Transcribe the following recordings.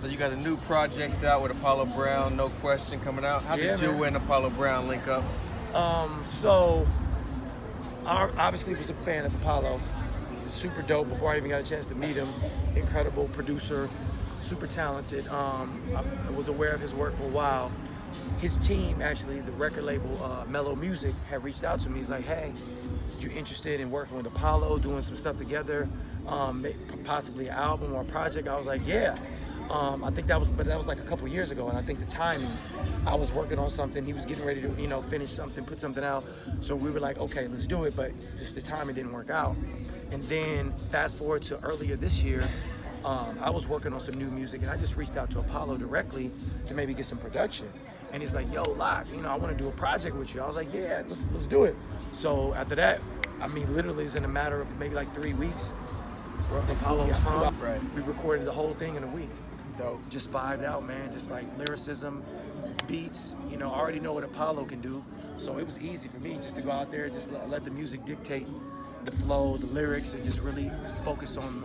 So you got a new project out with Apollo Brown, No Question, coming out. How did you and Apollo Brown link up? So I obviously was a fan of Apollo. He's super dope before I even got a chance to meet him. Incredible producer, super talented. I was aware of his work for a while. His team, actually, the record label Mellow Music, had reached out to me. He's like, hey, you interested in working with Apollo, doing some stuff together, possibly an album or a project? I was like, yeah. I think that was like a couple years ago, and I think the timing, I was working on something, he was getting ready to, finish something, put something out, so we were like, okay, let's do it, but just the timing didn't work out. And then fast forward to earlier this year, I was working on some new music, and I just reached out to Apollo directly to maybe get some production. And he's like, yo, Lock, I want to do a project with you. I was like, yeah, let's do it. So after that, literally it was in a matter of maybe like 3 weeks. Apollo was home. Right. We recorded the whole thing in a week. Dope. Just vibed out, man. Just like lyricism, beats. I already know what Apollo can do, so it was easy for me just to go out there, just let the music dictate the flow, the lyrics, and just really focus on,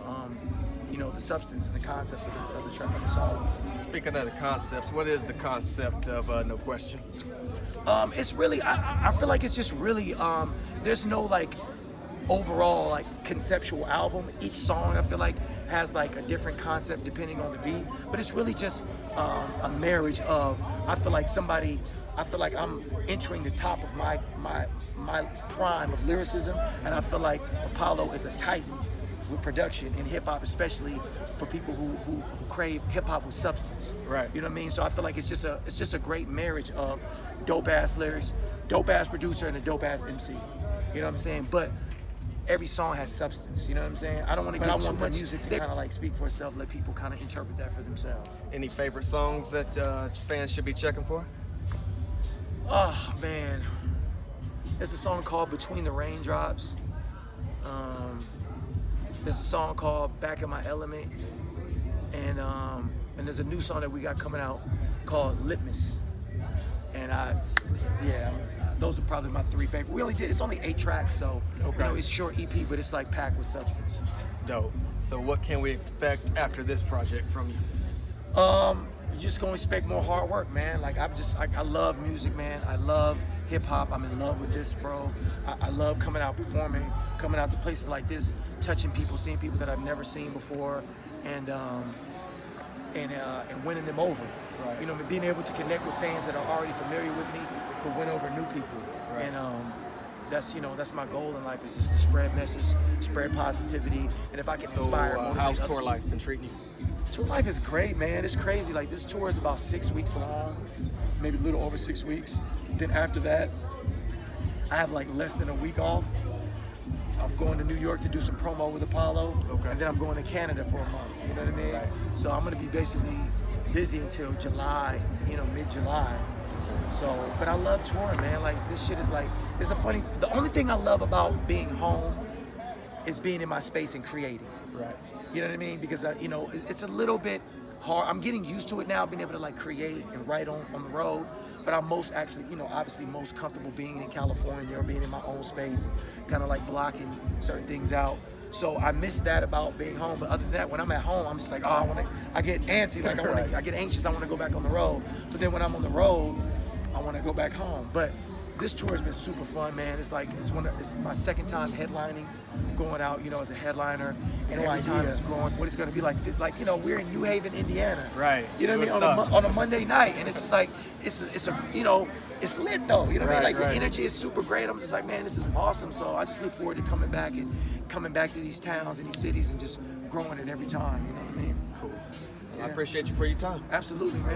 the substance and the concept of the track, of the song. Speaking of the concepts, what is the concept of No Question? It's really, I feel like it's just really, there's no like overall like conceptual album. Each song I feel like has like a different concept depending on the beat, but it's really just a marriage of, I feel like I'm entering the top of my prime of lyricism, and I feel like Apollo is a titan with production in hip hop, especially for people who crave hip hop with substance. Right. You know what I mean? So I feel like it's just a great marriage of dope ass lyrics, dope ass producer, and a dope ass MC. You know what I'm saying? But every song has substance, you know what I'm saying? I don't want to get too much music to kind of like speak for itself, let people kind of interpret that for themselves. Any favorite songs that fans should be checking for? Oh, man. There's a song called Between the Raindrops. There's a song called Back in My Element. And there's a new song that we got coming out called Litmus. And those are probably my 3 favorite. It's only 8 tracks, so it's short EP, but it's like packed with substance. Dope. So what can we expect after this project from you? You're just gonna expect more hard work, man. Like I love music, man. I love hip hop. I'm in love with this, bro. I love coming out performing, coming out to places like this, touching people, seeing people that I've never seen before, and winning them over. Right. Being able to connect with fans that are already familiar with me, but win over new people. Right. And that's my goal in life, is just to spread message, spread positivity, and if I can inspire. How's tour life been treating you? Tour life is great, man. It's crazy. Like, this tour is about 6 weeks long, maybe a little over 6 weeks. Then after that, I have like less than a week off. I'm going to New York to do some promo with Apollo, and then I'm going to Canada for a month. You know what I mean? Right. So I'm gonna be basically busy until July, mid-July. So, but I love touring, man. Like, this shit is like, the only thing I love about being home is being in my space and creating. Right. You know what I mean? Because it's a little bit hard. I'm getting used to it now, being able to like create and write on the road. But I'm obviously most comfortable being in California or being in my own space, kind of like blocking certain things out. So I miss that about being home. But other than that, when I'm at home, I'm just like, I get antsy, like I get anxious. I want to go back on the road. But then when I'm on the road, I want to go back home. But this tour has been super fun, man. It's my second time headlining, going out, as a headliner, and every time it's growing. What it's going to be like, we're in New Haven, Indiana. Right. You know what I mean? On a Monday night, and it's just like it's lit though. You know what I mean? Like, the energy is super great. I'm just like, man, this is awesome. So I just look forward to coming back to these towns and these cities and just growing it every time. You know what I mean? Cool. Well, I appreciate you for your time. Absolutely, man.